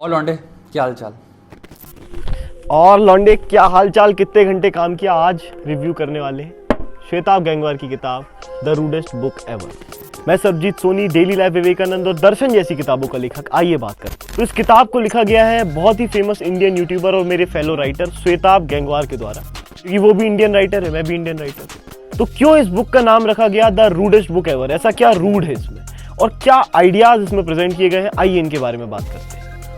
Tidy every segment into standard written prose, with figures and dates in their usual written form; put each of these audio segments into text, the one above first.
और लौंडे, क्या हाल चाल? और लौंडे क्या हालचाल, कितने घंटे काम किया। आज रिव्यू करने वाले हैं श्वेताब गैंगवार की किताब द रूडेस्ट बुक एवर। मैं सरबजीत सोनी, डेली लाइफ, विवेकानंद और दर्शन जैसी किताबों का लेखक। आइए बात करें। तो इस किताब को लिखा गया है बहुत ही फेमस इंडियन यूट्यूबर और मेरे फेलो राइटर श्वेताब गैंगवार के द्वारा, क्योंकि वो भी इंडियन राइटर है, मैं भी इंडियन राइटर हूँ। तो क्यों इस बुक का नाम रखा गया द रूडेस्ट बुक एवर? ऐसा क्या रूड है इसमें और क्या आइडियाज इसमें प्रेजेंट किए गए हैं, आइए इनके बारे में बात करते हैं।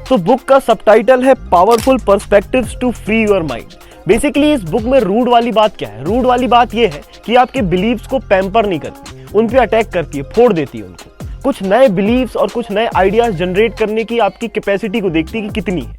तो बुक का सबटाइटल है powerful perspectives to free your mind. Basically इस बुक में रूड वाली बात क्या है? रूड वाली बात यह है कि आपके बिलीव्स को पैम्पर नहीं करती, उन पे अटैक करती है, फोड़ देती है उनको। कुछ नए बिलीव्स और कुछ नए आइडियाज जनरेट करने की आपकी कैपेसिटी को देखती है कि कितनी है।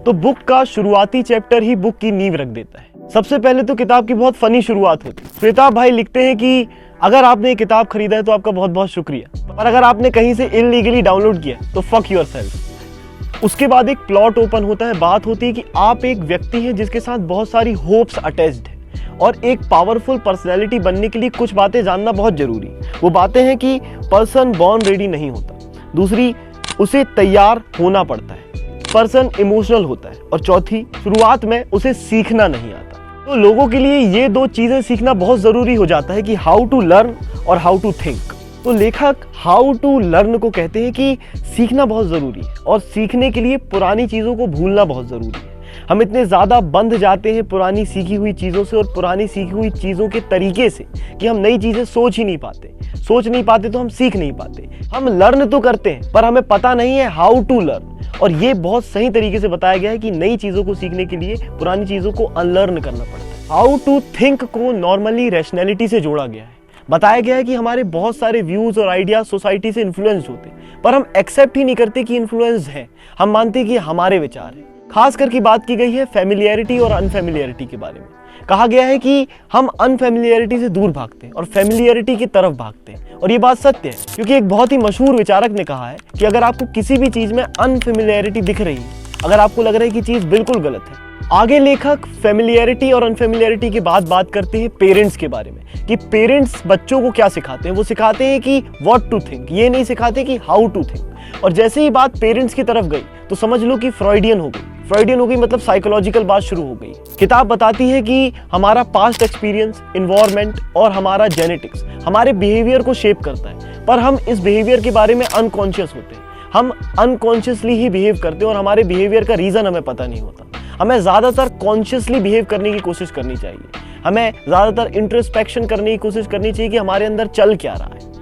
तो बुक का शुरुआती चैप्टर ही बुक की नींव रख देता है। सबसे पहले तो किताब की बहुत फनी शुरुआत होती है। श्वेताब भाई लिखते हैं कि अगर आपने ये किताब खरीदा है तो आपका बहुत बहुत शुक्रिया, पर अगर आपने कहीं से इल्लीगली डाउनलोड किया तो फक योरसेल्फ। उसके बाद एक प्लॉट ओपन होता है। बात होती है कि आप एक व्यक्ति हैं जिसके साथ बहुत सारी होप्स अटैच्ड है और एक पावरफुल पर्सनैलिटी बनने के लिए कुछ बातें जानना बहुत जरूरी। वो बातें हैं कि पर्सन बॉर्न रेडी नहीं होता, दूसरी उसे तैयार होना पड़ता है, पर्सन इमोशनल होता है, और चौथी शुरुआत में उसे सीखना नहीं आता। तो लोगों के लिए ये दो चीजें सीखना बहुत जरूरी हो जाता है कि हाउ टू लर्न और हाउ टू थिंक। तो लेखक हाउ टू लर्न को कहते हैं कि सीखना बहुत जरूरी है और सीखने के लिए पुरानी चीजों को भूलना बहुत जरूरी है। हम इतने ज्यादा बंध जाते हैं पुरानी सीखी हुई चीजों से और पुरानी सीखी हुई चीजों के तरीके से कि हम नई चीजें सोच ही नहीं पाते। सोच नहीं पाते तो हम सीख नहीं पाते। हम लर्न तो करते हैं पर हमें पता नहीं है हाउ टू लर्न। और ये बहुत सही तरीके से बताया गया है कि नई चीजों को सीखने के लिए पुरानी चीजों को अनलर्न करना पड़ता है। हाउ टू थिंक को नॉर्मली रैशनैलिटी से जोड़ा गया है। बताया गया है कि हमारे बहुत सारे व्यूज और आइडियाज सोसाइटी से इन्फ्लुएंस होते हैं, पर हम एक्सेप्ट ही नहीं करते कि इन्फ्लुएंस है। हम मानते कि हमारे विचार है। खास करके बात की गई है फैमिलियरिटी और अनफैमिलियरिटी के बारे में। कहा गया है कि हम अनफैमिलियरिटी से दूर भागते हैं और फैमिलियरिटी की तरफ भागते हैं, और ये बात सत्य है, क्योंकि एक बहुत ही मशहूर विचारक ने कहा है कि अगर आपको किसी भी चीज में अनफैमिलियरिटी दिख रही है, अगर आपको लग रहा है कि चीज बिल्कुल गलत है। आगे लेखक फैमिलियरिटी और अनफैमिलियरिटी के बाद बात करते हैं पेरेंट्स के बारे में, कि पेरेंट्स बच्चों को क्या सिखाते हैं। वो सिखाते हैं कि व्हाट टू थिंक, ये नहीं सिखाते कि हाउ टू थिंक। और जैसे ही बात पेरेंट्स की तरफ गई तो समझ लो कि फ्रॉइडियन हो गई। फ्रॉइडियन हो गई मतलब साइकोलॉजिकल बात शुरू हो गई। किताब बताती है कि हमारा पास्ट एक्सपीरियंस, इन्वायरमेंट और हमारा जेनेटिक्स हमारे बिहेवियर को शेप करता है, पर हम इस बिहेवियर के बारे में अनकॉन्शियस होते हैं। हम अनकॉन्शियसली ही बिहेव करते हैं और हमारे बिहेवियर का रीजन हमें पता नहीं होता। हमें ज्यादातर कॉन्शियसली बिहेव करने की कोशिश करनी चाहिए। हमें ज्यादातर इंट्रोस्पेक्शन करने की कोशिश करनी चाहिए कि हमारे अंदर चल क्या रहा है।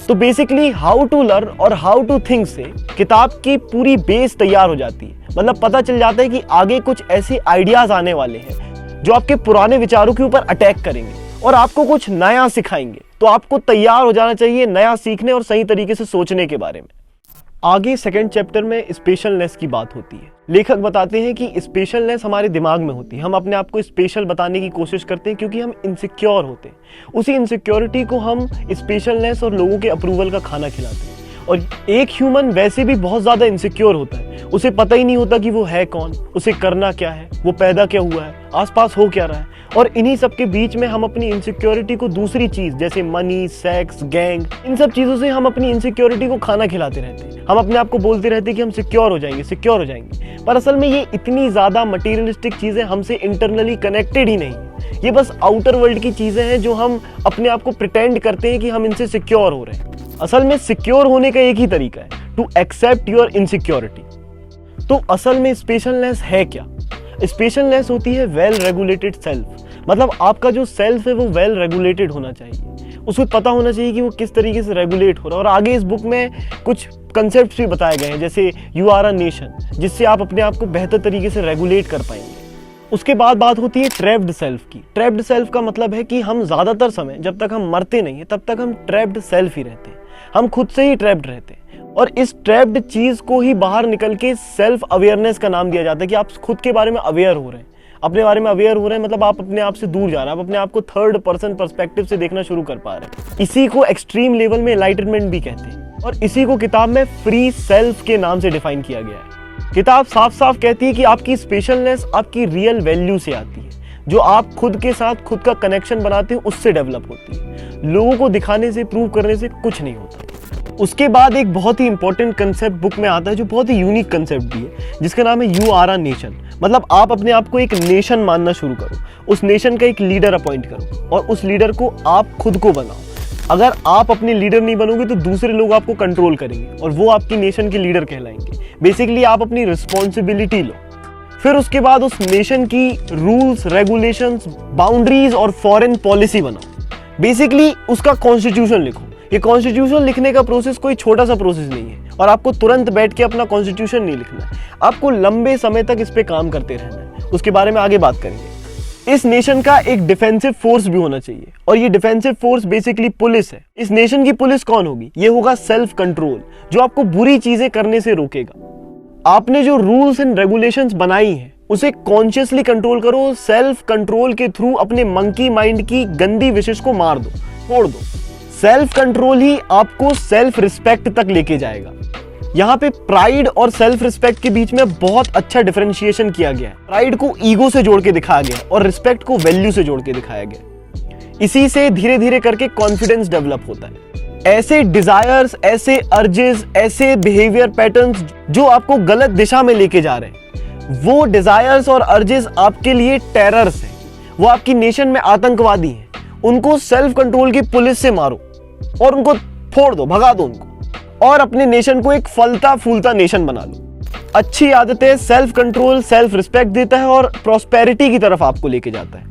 तो बेसिकली हाउ टू लर्न और हाउ टू थिंक से किताब की पूरी बेस तैयार हो जाती है। मतलब पता चल जाता है कि आगे कुछ ऐसे आइडियाज आने वाले हैं जो आपके पुराने विचारों के ऊपर अटैक करेंगे और आपको कुछ नया सिखाएंगे। तो आपको तैयार हो जाना चाहिए नया सीखने और सही तरीके से सोचने के बारे में। आगे सेकंड चैप्टर में स्पेशलनेस की बात होती है। लेखक बताते हैं कि स्पेशलनेस हमारे दिमाग में होती है। हम अपने आप को स्पेशल बताने की कोशिश करते हैं क्योंकि हम इनसिक्योर होते हैं। उसी इनसिक्योरिटी को हम स्पेशलनेस और लोगों के अप्रूवल का खाना खिलाते हैं। और एक ह्यूमन वैसे भी बहुत ज्यादा इनसिक्योर होता है। उसे पता ही नहीं होता कि वो है कौन, उसे करना क्या है, वो पैदा क्या हुआ है, आसपास हो क्या रहा है। और इन्हीं सब के बीच में हम अपनी इनसिक्योरिटी को दूसरी चीज जैसे मनी, सेक्स, गैंग, इन सब चीजों से हम अपनी इनसिक्योरिटी को खाना खिलाते रहते हैं। हम अपने आप को बोलते रहते हैं कि हम सिक्योर हो जाएंगे, सिक्योर हो जाएंगे, पर असल में ये इतनी ज्यादा मटेरियलिस्टिक चीजें हमसे इंटरनली कनेक्टेड ही नहीं। ये बस आउटर वर्ल्ड की चीजें हैं जो हम अपने आप को प्रिटेंड करते हैं कि हम इनसे सिक्योर हो रहे हैं। असल में सिक्योर होने का एक ही तरीका है, टू एक्सेप्ट योर इनसिक्योरिटी। तो असल में स्पेशलनेस है क्या? स्पेशलनेस होती है वेल रेगुलेटेड सेल्फ। मतलब आपका जो सेल्फ है वो वेल रेगुलेटेड होना चाहिए। उसको पता होना चाहिए कि वो किस तरीके से रेगुलेट हो रहा है। और आगे इस बुक में कुछ कंसेप्ट्स भी बताए गए हैं, जैसे यू आर अ नेशन, जिससे आप अपने आप को बेहतर तरीके से रेगुलेट कर पाएंगे। उसके बाद बात होती है ट्रैप्ड सेल्फ की। ट्रैप्ड सेल्फ का मतलब है कि हम ज्यादातर समय जब तक हम मरते नहीं है तब तक हम ट्रैप्ड सेल्फ ही रहते हैं। हम खुद से ही ट्रैप्ड रहते हैं। और इस ट्रैप्ड चीज को ही बाहर निकल के सेल्फ अवेयरनेस का नाम दिया जाता है कि आप खुद के बारे में अवेयर हो रहे हैं। अपने बारे में अवेयर हो रहे हैं मतलब आप अपने आप से दूर जा रहे हैं। आप अपने आप को थर्ड पर्सन पर्सपेक्टिव से देखना शुरू कर पा रहे हैं। इसी को एक्सट्रीम लेवल में एनलाइटनमेंट भी कहते हैं और इसी को किताब में फ्री सेल्फ के नाम से डिफाइन किया गया है। किताब साफ साफ कहती है कि आपकी स्पेशलनेस आपकी रियल वैल्यू से आती है, जो आप खुद के साथ खुद का कनेक्शन बनाते हैं उससे डेवलप होती है। लोगों को दिखाने से, प्रूव करने से कुछ नहीं होता। उसके बाद एक बहुत ही इंपॉर्टेंट कंसेप्ट बुक में आता है जो बहुत ही यूनिक कंसेप्ट भी है, जिसका नाम है यू आर अ नेशन। मतलब आप अपने आप को एक नेशन मानना शुरू करो, उस नेशन का एक लीडर अपॉइंट करो और उस लीडर को आप खुद को बनाओ। अगर आप अपने लीडर नहीं बनोगे तो दूसरे लोग आपको कंट्रोल करेंगे और वो आपकी नेशन के लीडर कहलाएंगे। बेसिकली आप अपनी रिस्पॉन्सिबिलिटी लो। फिर उसके बाद उस नेशन की रूल्स, रेगुलेशंस, बाउंड्रीज और फॉरेन पॉलिसी बनाओ। बेसिकली उसका कॉन्स्टिट्यूशन लिखो। ये कॉन्स्टिट्यूशन लिखने का प्रोसेस कोई छोटा सा प्रोसेस नहीं है और आपको तुरंत बैठ के अपना कॉन्स्टिट्यूशन नहीं लिखना है, आपको लंबे समय तक इस पे काम करते रहना है। उसके बारे में आगे बात करेंगे। इस नेशन का एक डिफेंसिव फोर्स भी होना चाहिए और ये डिफेंसिव फोर्स बेसिकली पुलिस है। इस नेशन की पुलिस कौन होगी? ये होगा सेल्फ कंट्रोल, जो आपको बुरी चीजें करने से रोकेगा। आपने जो रूल्स एंड रेगुलेशंस बनाई हैं उसे कॉन्शियसली कंट्रोल करो। सेल्फ कंट्रोल के थ्रू अपने मंकी माइंड की गंदी विशेष को मार दो, तोड़ दो। सेल्फ कंट्रोल ही आपको सेल्फ रिस्पेक्ट तक लेके जाएगा। यहाँ पे प्राइड और सेल्फ रिस्पेक्ट के बीच में बहुत अच्छा डिफरेंशिएशन किया गया है। प्राइड को ईगो से जोड़ के दिखाया गया और रिस्पेक्ट को वैल्यू से जोड़ के दिखाया गया। इसी से धीरे धीरे करके कॉन्फिडेंस डेवलप होता है। ऐसे डिजायर्स, ऐसे अर्जेस, ऐसे बिहेवियर पैटर्न्स जो आपको गलत दिशा में लेके जा रहे हैं, वो डिजायर्स और अर्जेस आपके लिए टेरर्स हैं, वो आपकी नेशन में आतंकवादी हैं। उनको सेल्फ कंट्रोल की पुलिस से मारो और उनको फोड़ दो, भगा दो उनको और अपने नेशन को एक फलता फूलता नेशन बना लो। अच्छी आदतें, सेल्फ कंट्रोल, सेल्फ रिस्पेक्ट देता है और प्रॉस्पेरिटी की तरफ आपको लेके जाता है।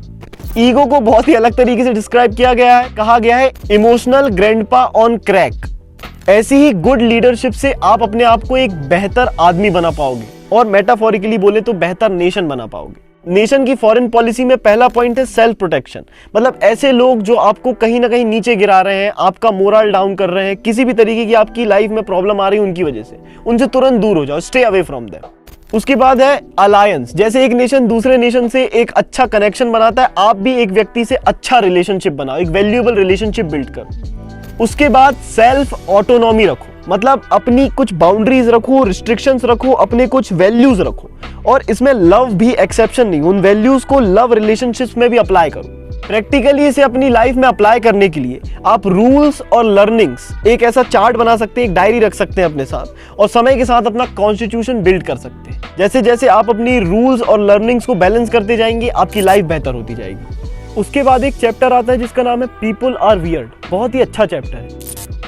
ईगो को बहुत ही अलग तरीके से डिस्क्राइब किया गया है, कहा गया है इमोशनल ग्रैंडपा ऑन क्रैक। ऐसी ही गुड लीडरशिप से आप अपने आप को एक बेहतर आदमी बना पाओगे और मेटाफोरिकली बोले तो बेहतर नेशन बना पाओगे। नेशन की फॉरेन पॉलिसी में पहला पॉइंट है सेल्फ प्रोटेक्शन। मतलब ऐसे लोग जो आपको कहीं ना कहीं नीचे गिरा रहे हैं, आपका मोरल डाउन कर रहे हैं, किसी भी तरीके की आपकी लाइफ में प्रॉब्लम आ रही है उनकी वजह से, उनसे तुरंत दूर हो जाओ, स्टे अवे फ्रॉम देम। उसके बाद है अलायंस। जैसे एक नेशन दूसरे नेशन से एक अच्छा कनेक्शन बनाता है, आप भी एक व्यक्ति से अच्छा रिलेशनशिप बनाओ, एक वैल्यूएबल रिलेशनशिप बिल्ड करो। उसके बाद सेल्फ ऑटोनॉमी रखो, मतलब अपनी कुछ बाउंड्रीज रखो, रिस्ट्रिक्शंस रखो, अपने कुछ वैल्यूज रखो और इसमें लव भी एक्सेप्शन नहीं। उन वैल्यूज को लव रिलेशनशिप्स में भी अप्लाई करो। प्रैक्टिकली इसे अपनी लाइफ में अप्लाई करने के लिए आप रूल्स और लर्निंग्स एक ऐसा चार्ट बना सकते हैं, एक डायरी रख सकते हैं अपने साथ और समय के साथ अपना कॉन्स्टिट्यूशन बिल्ड कर सकते हैं। जैसे जैसे आप अपनी रूल्स और लर्निंग्स को बैलेंस करते जाएंगे, आपकी लाइफ बेहतर होती जाएगी। उसके बाद एक चैप्टर आता है जिसका नाम है पीपल आर वियर्ड। बहुत ही अच्छा चैप्टर है।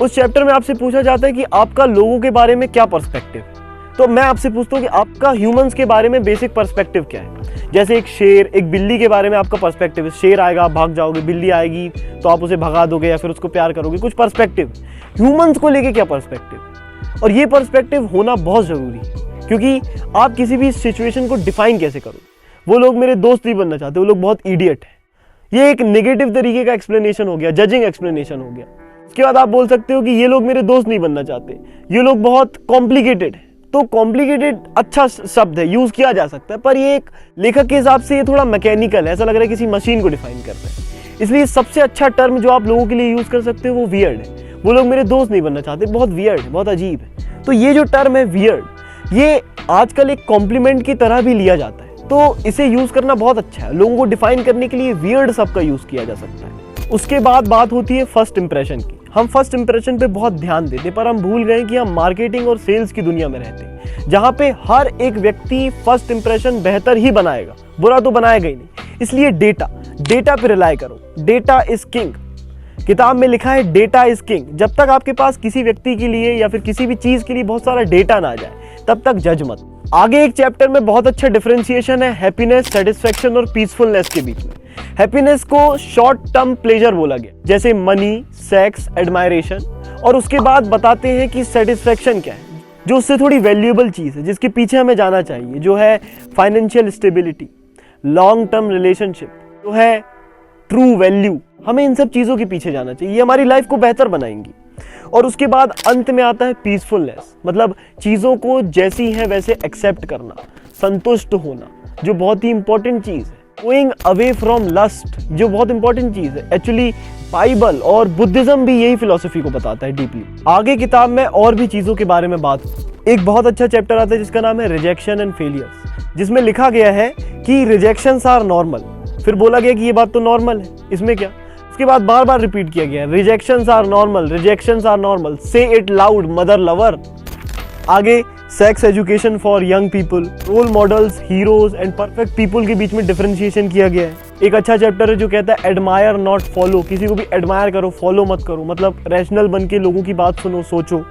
उस चैप्टर में आपसे पूछा जाता है कि आपका लोगों के बारे में क्या पर्सपेक्टिव है। तो मैं आपसे पूछता हूँ कि आपका ह्यूमंस के बारे में बेसिक पर्सपेक्टिव क्या है। जैसे एक शेर, एक बिल्ली के बारे में आपका पर्सपेक्टिव है। शेर आएगा आप भाग जाओगे, बिल्ली आएगी तो आप उसे भगा दोगे या फिर उसको प्यार करोगे, कुछ पर्सपेक्टिव। ह्यूमंस को लेके क्या पर्सपेक्टिव, और ये पर्सपेक्टिव होना बहुत जरूरी है क्योंकि आप किसी भी सिचुएशन को डिफाइन कैसे करोगे। वो लोग मेरे दोस्त नहीं बनना चाहते, वो लोग बहुत इडियट है। ये एक नेगेटिव तरीके का एक्सप्लेनेशन हो गया, जजिंग एक्सप्लेनेशन हो गया। उसके बाद आप बोल सकते हो कि ये लोग मेरे दोस्त नहीं बनना चाहते, ये लोग बहुत कॉम्प्लिकेटेड है। तो कॉम्प्लिकेटेड अच्छा शब्द है, यूज किया जा सकता है, पर ये एक लेखक के हिसाब से ये थोड़ा मैकेनिकल है, ऐसा लग रहा है किसी मशीन को डिफाइन करता है। इसलिए सबसे अच्छा टर्म जो आप लोगों के लिए यूज कर सकते हो वो वियर्ड है। वो लोग मेरे दोस्त नहीं बनना चाहते, बहुत वियर्ड है, बहुत अजीब है। तो ये जो टर्म है वियर्ड, ये आजकल एक कॉम्प्लीमेंट की तरह भी लिया जाता है, तो इसे यूज करना बहुत अच्छा है। लोगों को डिफाइन करने के लिए वियर्ड शब्द का यूज किया जा सकता है। उसके बाद बात होती है फर्स्ट इंप्रेशन की। हम फर्स्ट इंप्रेशन पे बहुत ध्यान देते पर हम भूल गए कि हम मार्केटिंग और सेल्स की दुनिया में रहते हैं, जहां पे हर एक व्यक्ति फर्स्ट इंप्रेशन बेहतर ही बनाएगा, बुरा तो बनाएगा ही नहीं। इसलिए डेटा पे रिलाय करो। Data is king. किताब में लिखा है डेटा इज किंग। जब तक आपके पास किसी व्यक्ति के लिए या फिर किसी भी चीज के लिए बहुत सारा डेटा ना आ जाए तब तक जज मत। आगे एक चैप्टर में बहुत अच्छा डिफरेंशिएशन है हैप्पीनेस, सेटिस्फैक्शन और पीसफुलनेस के बीच में। हैप्पीनेस को शॉर्ट टर्म प्लेजर बोला गया, जैसे मनी, सेक्स, एडमायरेशन, और उसके बाद बताते हैं कि सेटिस्फैक्शन क्या है, जो उससे थोड़ी वैल्यूएबल चीज है जिसके पीछे हमें जाना चाहिए, जो है financial stability, long term relationship, जो है ट्रू वैल्यू। हमें इन सब चीजों के पीछे जाना चाहिए, ये हमारी लाइफ को बेहतर बनाएंगी। और उसके बाद अंत में आता है पीसफुलनेस, मतलब चीजों को जैसी है वैसे एक्सेप्ट करना, संतुष्ट होना, जो बहुत ही इंपॉर्टेंट चीज है। गोइंग अवे फ्रॉम लस्ट, जो बहुत इंपॉर्टेंट चीज है। एक्चुअली बाइबल और बुद्धिज्म भी यही फिलॉसफी को बताता है डीपली। आगे किताब में और भी चीजों के बारे में बात, एक बहुत अच्छा चैप्टर आता है जिसका नाम है रिजेक्शन एंड फेलियर्स, जिसमें लिखा गया है कि रिजेक्शंस आर नॉर्मल। फिर बोला गया कि ये बात तो नॉर्मल है, इसमें क्या। उसके उसके बाद बार बार रिपीट किया गया है, rejections are normal, rejections are normal, say it loud mother lover. आगे sex education for young people, role models, heroes and perfect people के बीच में डिफरेंशिएशन किया गया है। एक अच्छा चैप्टर है जो कहता है एडमायर नॉट फॉलो, किसी को भी एडमायर करो, फॉलो मत करो, मतलब रैशनल बन के लोगों की बात सुनो, सोचो।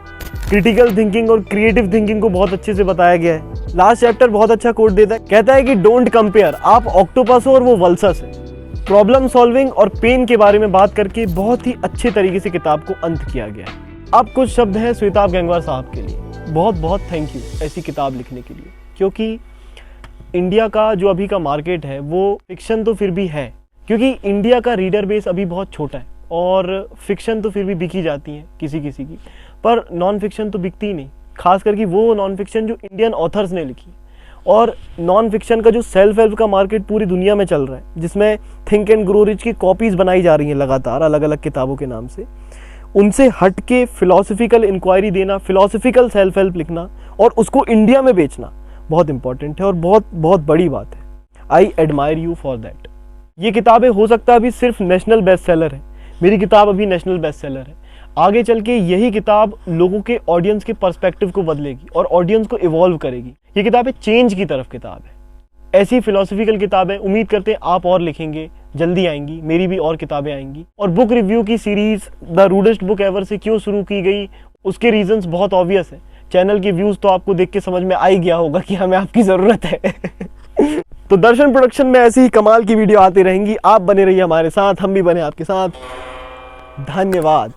क्रिटिकल थिंकिंग और क्रिएटिव थिंकिंग को बहुत अच्छे से बताया गया है। लास्ट चैप्टर बहुत अच्छा कोट देता है, कहता है कि डोंट कंपेयर, आप ऑक्टोपस हो और वो वल्सस है। प्रॉब्लम सॉल्विंग और पेन के बारे में बात करके बहुत ही अच्छे तरीके से किताब को अंत किया गया है। अब कुछ शब्द हैं श्वेताब गंगवार साहब के लिए, बहुत बहुत थैंक यू ऐसी किताब लिखने के लिए, क्योंकि इंडिया का जो अभी का मार्केट है वो फिक्शन तो फिर भी है, क्योंकि इंडिया का रीडर बेस अभी बहुत छोटा है और फिक्शन तो फिर भी बिकी जाती है किसी किसी की, पर नॉन फिक्शन तो बिकती ही नहीं, खास करके वो नॉन फिक्शन जो इंडियन ऑथर्स ने लिखी। और नॉन फिक्शन का जो सेल्फ हेल्प का मार्केट पूरी दुनिया में चल रहा है, जिसमें थिंक एंड ग्रो रिच की कॉपीज़ बनाई जा रही हैं लगातार अलग अलग किताबों के नाम से, उनसे हट के फिलोसफिकल इंक्वायरी देना, फिलोसफिकल सेल्फ हेल्प लिखना और उसको इंडिया में बेचना बहुत इंपॉर्टेंट है और बहुत बहुत बड़ी बात है। I admire you for that. ये किताबें हो सकता है अभी सिर्फ नेशनल बेस्ट सेलर है, मेरी किताब अभी नेशनल बेस्ट सेलर है, आगे चल के यही किताब लोगों के ऑडियंस के पर्सपेक्टिव को बदलेगी और ऑडियंस को इवॉल्व करेगी। ये किताबें चेंज की तरफ किताब है। ऐसी फिलोसफिकल किताबें उम्मीद करते हैं आप और लिखेंगे, जल्दी आएंगी, मेरी भी और किताबें आएंगी। और बुक रिव्यू की series the rudest book ever से क्यों शुरू की गई, उसके रीजंस बहुत ऑब्वियस है। चैनल के व्यूज तो आपको देख के समझ में आ ही गया होगा कि हमें आपकी जरूरत है। तो दर्शन प्रोडक्शन में ऐसी ही कमाल की वीडियो आती रहेंगी, आप बने रहिए हमारे साथ, हम भी बने आपके साथ। धन्यवाद।